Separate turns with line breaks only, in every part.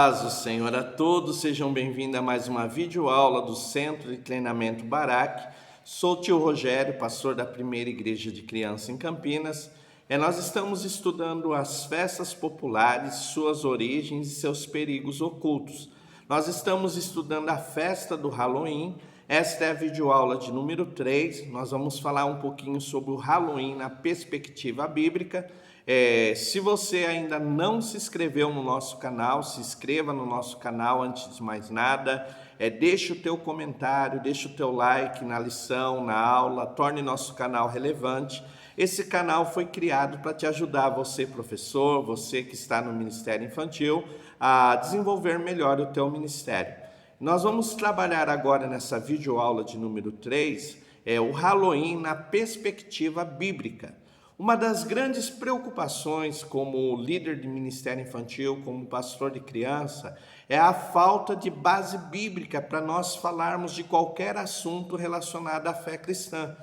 Paz do Senhor a todos, sejam bem-vindos a mais uma videoaula do Centro de Treinamento Barak. Sou o tio Rogério, pastor da Primeira Igreja de Criança em Campinas. Nós estamos estudando as festas populares, suas origens e seus perigos ocultos. Nós estamos estudando a festa do Halloween. Esta é a videoaula de número 3. Nós vamos falar um pouquinho sobre o Halloween na perspectiva bíblica. Se você ainda não se inscreveu no nosso canal, se inscreva no nosso canal antes de mais nada. Deixe o teu comentário, deixe o teu like na lição, na aula, torne nosso canal relevante. Esse canal foi criado para te ajudar, você professor, você que está no Ministério Infantil, a desenvolver melhor o teu ministério. Nós vamos trabalhar agora nessa videoaula de número 3, o Halloween na perspectiva bíblica. Uma das grandes preocupações como líder de ministério infantil, como pastor de criança, é a falta de base bíblica para nós falarmos de qualquer assunto relacionado à fé cristã.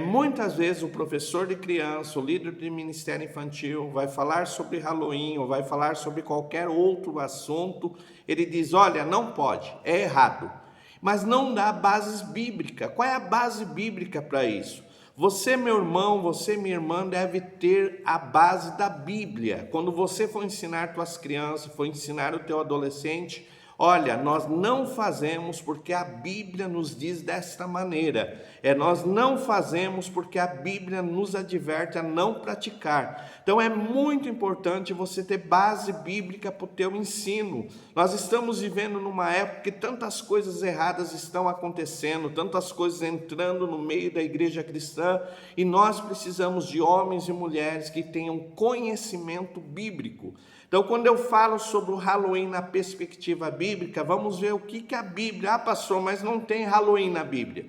Muitas vezes o professor de criança, o líder de ministério infantil vai falar sobre Halloween ou vai falar sobre qualquer outro assunto, ele diz, olha, não pode, é errado, mas não dá bases bíblicas. Qual é a base bíblica para isso? Você, meu irmão, você, minha irmã, deve ter a base da Bíblia. Quando você for ensinar tuas crianças, for ensinar o teu adolescente, olha, nós não fazemos porque a Bíblia nos diz desta maneira. Nós não fazemos porque a Bíblia nos adverte a não praticar. Então é muito importante você ter base bíblica para o teu ensino. Nós estamos vivendo numa época que tantas coisas erradas estão acontecendo, tantas coisas entrando no meio da igreja cristã, e nós precisamos de homens e mulheres que tenham conhecimento bíblico. Então, quando eu falo sobre o Halloween na perspectiva bíblica, vamos ver o que a Bíblia... Ah, pastor, mas não tem Halloween na Bíblia.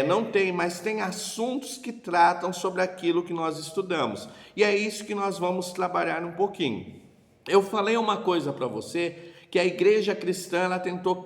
Não tem, mas tem assuntos que tratam sobre aquilo que nós estudamos. E é isso que nós vamos trabalhar um pouquinho. Eu falei uma coisa para você, que a igreja cristã ela tentou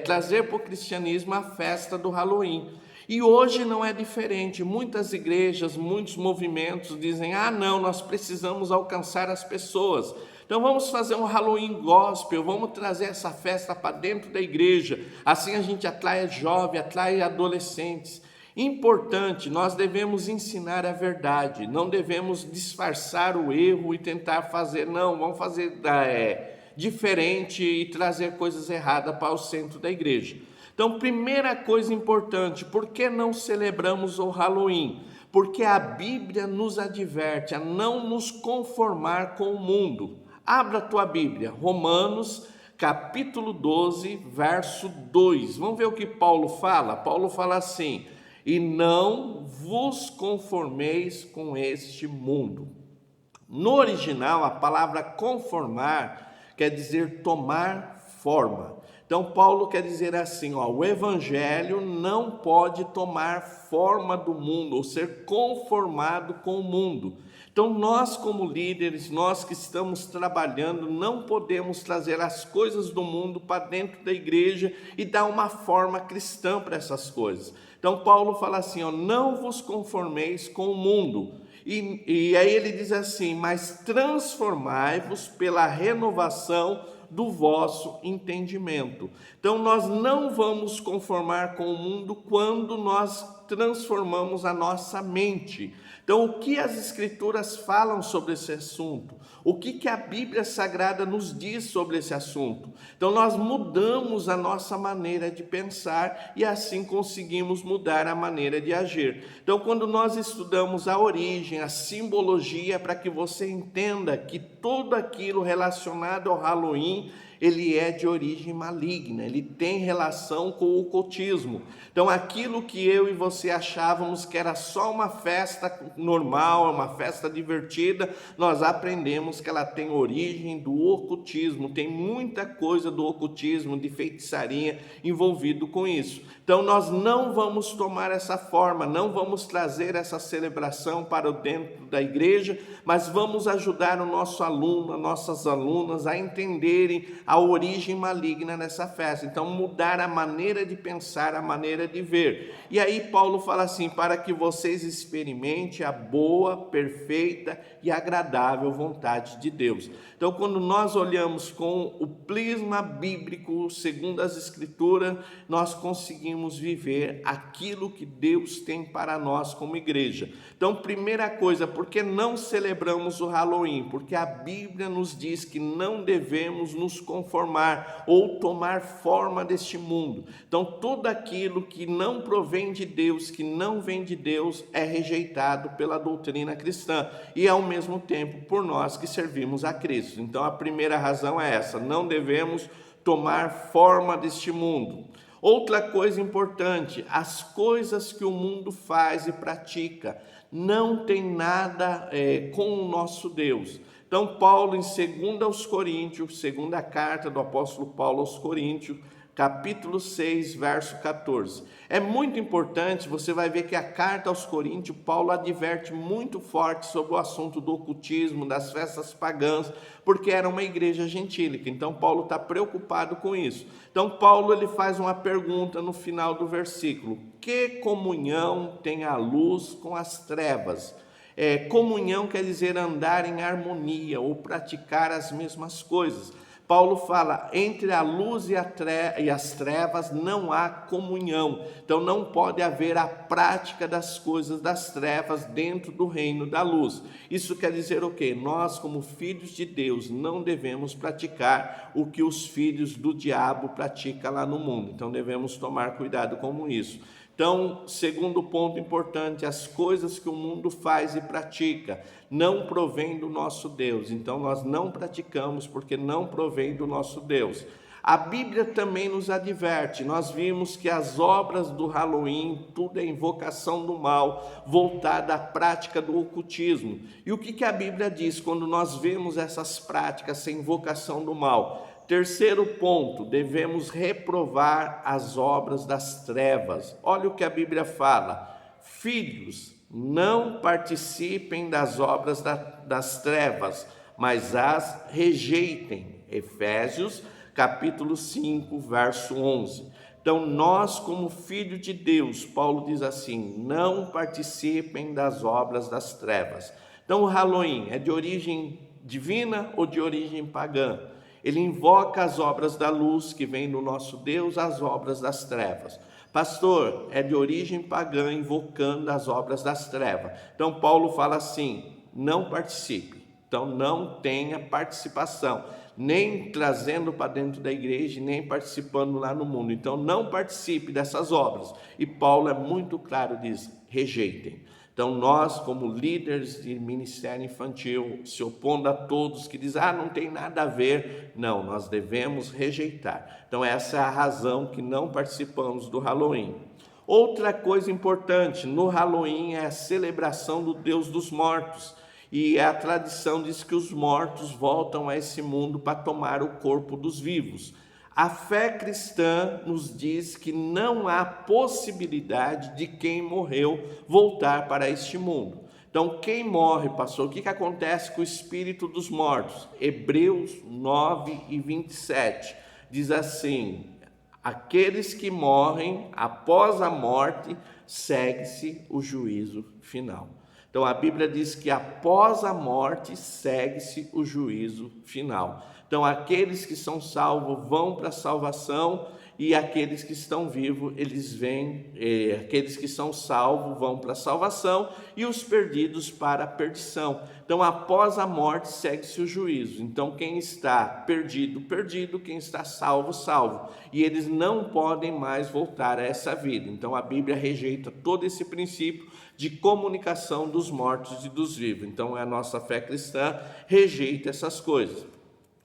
trazer para o cristianismo a festa do Halloween. E hoje não é diferente. Muitas igrejas, muitos movimentos dizem, não, nós precisamos alcançar as pessoas. Então vamos fazer um Halloween gospel, vamos trazer essa festa para dentro da igreja. Assim a gente atrai jovens, atrai adolescentes. Importante, nós devemos ensinar a verdade, não devemos disfarçar o erro e tentar fazer, não, vamos fazer diferente e trazer coisas erradas para o centro da igreja. Então, primeira coisa importante, por que não celebramos o Halloween? Porque a Bíblia nos adverte a não nos conformar com o mundo. Abra a tua Bíblia, Romanos, capítulo 12, verso 2. Vamos ver o que Paulo fala? Paulo fala assim, e não vos conformeis com este mundo. No original, a palavra conformar quer dizer tomar forma. Então, Paulo quer dizer assim, o evangelho não pode tomar forma do mundo, ou ser conformado com o mundo. Então, nós como líderes, nós que estamos trabalhando, não podemos trazer as coisas do mundo para dentro da igreja e dar uma forma cristã para essas coisas. Então, Paulo fala assim, não vos conformeis com o mundo. E aí ele diz assim, mas transformai-vos pela renovação do vosso entendimento. Então nós não vamos conformar com o mundo quando nós transformamos a nossa mente. Então o que as escrituras falam sobre esse assunto? O que a Bíblia Sagrada nos diz sobre esse assunto? Então nós mudamos a nossa maneira de pensar e assim conseguimos mudar a maneira de agir. Então quando nós estudamos a origem, a simbologia, para que você entenda que tudo aquilo relacionado ao Halloween, ele é de origem maligna, ele tem relação com o ocultismo. Então aquilo que eu e você achávamos que era só uma festa normal, uma festa divertida, nós aprendemos que ela tem origem do ocultismo, tem muita coisa do ocultismo, de feitiçaria envolvido com isso. Então nós não vamos tomar essa forma, não vamos trazer essa celebração para dentro da igreja, mas vamos ajudar o nosso aluno, as nossas alunas a entenderem a origem maligna nessa festa. Então mudar a maneira de pensar, a maneira de ver. E aí Paulo fala assim, para que vocês experimentem a boa, perfeita e agradável vontade de Deus. Então, quando nós olhamos com o prisma bíblico, segundo as Escrituras, nós conseguimos viver aquilo que Deus tem para nós como igreja. Então, primeira coisa, por que não celebramos o Halloween? Porque a Bíblia nos diz que não devemos nos conformar ou tomar forma deste mundo. Então, tudo aquilo que não provém de Deus, que não vem de Deus, é rejeitado pela doutrina cristã e, ao mesmo tempo, por nós que servimos a Cristo. Então, a primeira razão é essa: não devemos tomar forma deste mundo. Outra coisa importante, as coisas que o mundo faz e pratica não tem nada com o nosso Deus. Então, Paulo, em 2 Coríntios, segunda carta do apóstolo Paulo aos Coríntios, capítulo 6, verso 14. É muito importante, você vai ver que a carta aos Coríntios, Paulo adverte muito forte sobre o assunto do ocultismo, das festas pagãs, porque era uma igreja gentílica. Então, Paulo está preocupado com isso. Então, Paulo ele faz uma pergunta no final do versículo: que comunhão tem a luz com as trevas? Comunhão quer dizer andar em harmonia ou praticar as mesmas coisas. Paulo fala, entre a luz e as trevas não há comunhão. Então não pode haver a prática das coisas das trevas dentro do reino da luz. Isso quer dizer o quê? Nós, como filhos de Deus, não devemos praticar o que os filhos do diabo praticam lá no mundo. Então devemos tomar cuidado com isso. Então, segundo ponto importante, as coisas que o mundo faz e pratica não provém do nosso Deus. Então, nós não praticamos porque não provém do nosso Deus. A Bíblia também nos adverte. Nós vimos que as obras do Halloween, tudo é invocação do mal, voltada à prática do ocultismo. E o que a Bíblia diz quando nós vemos essas práticas sem invocação do mal? Terceiro ponto, devemos reprovar as obras das trevas. Olha o que a Bíblia fala: filhos, não participem das obras das trevas, mas as rejeitem. Efésios, capítulo 5, verso 11. Então, nós, como filho de Deus, Paulo diz assim, não participem das obras das trevas. Então, o Halloween é de origem divina ou de origem pagã? Ele invoca as obras da luz que vem do nosso Deus, as obras das trevas. Pastor, é de origem pagã, invocando as obras das trevas. Então Paulo fala assim, não participe. Então não tenha participação, nem trazendo para dentro da igreja, nem participando lá no mundo. Então não participe dessas obras. E Paulo é muito claro, diz, rejeitem. Então nós, como líderes de ministério infantil, se opondo a todos que dizem, não tem nada a ver, não, nós devemos rejeitar. Então essa é a razão que não participamos do Halloween. Outra coisa importante, no Halloween é a celebração do Deus dos mortos. E a tradição diz que os mortos voltam a esse mundo para tomar o corpo dos vivos. A fé cristã nos diz que não há possibilidade de quem morreu voltar para este mundo. Então, quem morre, pastor, o que acontece com o espírito dos mortos? Hebreus 9 e 27 diz assim, aqueles que morrem após a morte, segue-se o juízo final. Então a Bíblia diz que após a morte segue-se o juízo final. Então aqueles que são salvos vão para a salvação e aqueles que estão vivos, eles vêm, aqueles que são salvos vão para a salvação e os perdidos para a perdição. Então após a morte segue-se o juízo. Então quem está perdido, perdido, quem está salvo, salvo. E eles não podem mais voltar a essa vida. Então a Bíblia rejeita todo esse princípio de comunicação dos mortos e dos vivos. Então a nossa fé cristã rejeita essas coisas.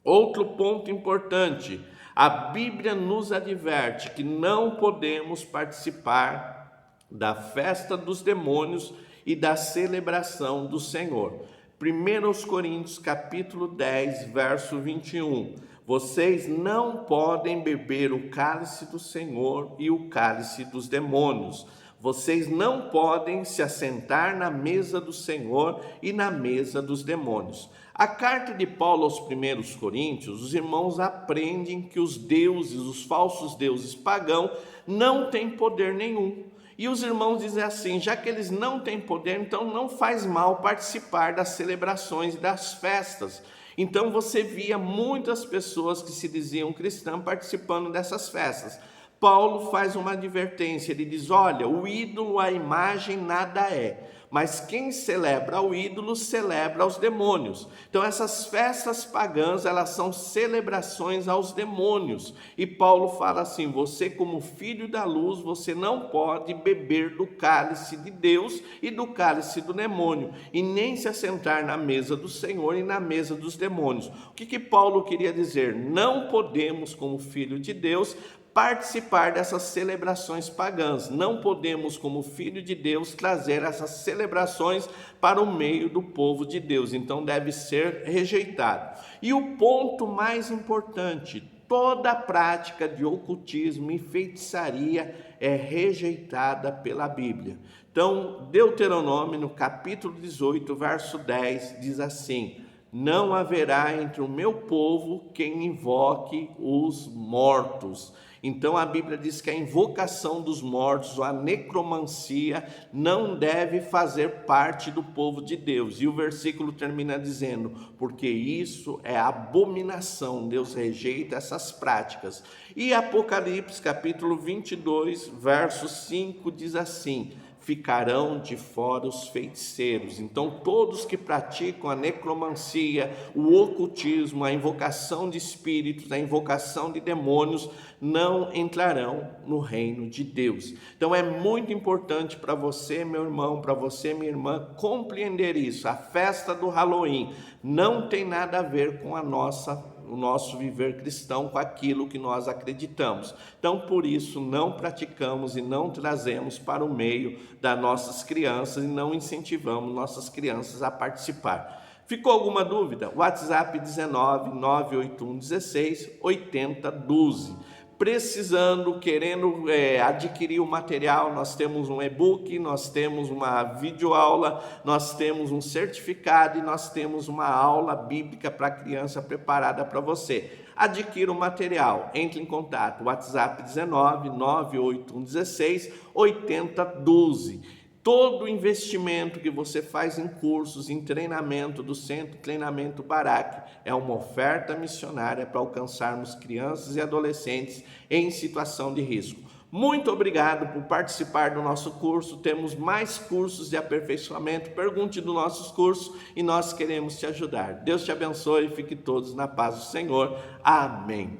Outro ponto importante, a Bíblia nos adverte que não podemos participar da festa dos demônios e da celebração do Senhor. 1 Coríntios capítulo 10, verso 21. Vocês não podem beber o cálice do Senhor e o cálice dos demônios. Vocês não podem se assentar na mesa do Senhor e na mesa dos demônios. A carta de Paulo aos 1 Coríntios, os irmãos aprendem que os deuses, os falsos deuses pagãos, não têm poder nenhum. E os irmãos dizem assim: já que eles não têm poder, então não faz mal participar das celebrações e das festas. Então você via muitas pessoas que se diziam cristãs participando dessas festas. Paulo faz uma advertência, ele diz: olha, o ídolo, a imagem, nada é, mas quem celebra o ídolo, celebra aos demônios. Então essas festas pagãs, elas são celebrações aos demônios. E Paulo fala assim: você como filho da luz, você não pode beber do cálice de Deus e do cálice do demônio, e nem se assentar na mesa do Senhor e na mesa dos demônios. O que Paulo queria dizer? Não podemos, como filho de Deus, participar dessas celebrações pagãs. Não podemos, como filho de Deus, trazer essas celebrações para o meio do povo de Deus. Então deve ser rejeitado. E o ponto mais importante: toda prática de ocultismo e feitiçaria é rejeitada pela Bíblia. Então, Deuteronômio, no capítulo 18, verso 10, diz assim: não haverá entre o meu povo quem invoque os mortos. Então a Bíblia diz que a invocação dos mortos, a necromancia, não deve fazer parte do povo de Deus. E o versículo termina dizendo: porque isso é abominação, Deus rejeita essas práticas. E Apocalipse capítulo 22, verso 5 diz assim: ficarão de fora os feiticeiros. Então todos que praticam a necromancia, o ocultismo, a invocação de espíritos, a invocação de demônios, não entrarão no reino de Deus. Então é muito importante para você, meu irmão, para você, minha irmã, compreender isso. A festa do Halloween não tem nada a ver com o nosso viver cristão, com aquilo que nós acreditamos. Então, por isso, não praticamos e não trazemos para o meio das nossas crianças e não incentivamos nossas crianças a participar. Ficou alguma dúvida? WhatsApp 19 981 16 80 12. Precisando, querendo adquirir o material, nós temos um e-book, nós temos uma videoaula, nós temos um certificado e nós temos uma aula bíblica para criança preparada para você. Adquira o material, entre em contato, WhatsApp 19 981 16 80 12. Todo investimento que você faz em cursos, em treinamento do Centro de Treinamento Barak é uma oferta missionária para alcançarmos crianças e adolescentes em situação de risco. Muito obrigado por participar do nosso curso. Temos mais cursos de aperfeiçoamento. Pergunte dos nossos cursos e nós queremos te ajudar. Deus te abençoe e fique todos na paz do Senhor. Amém.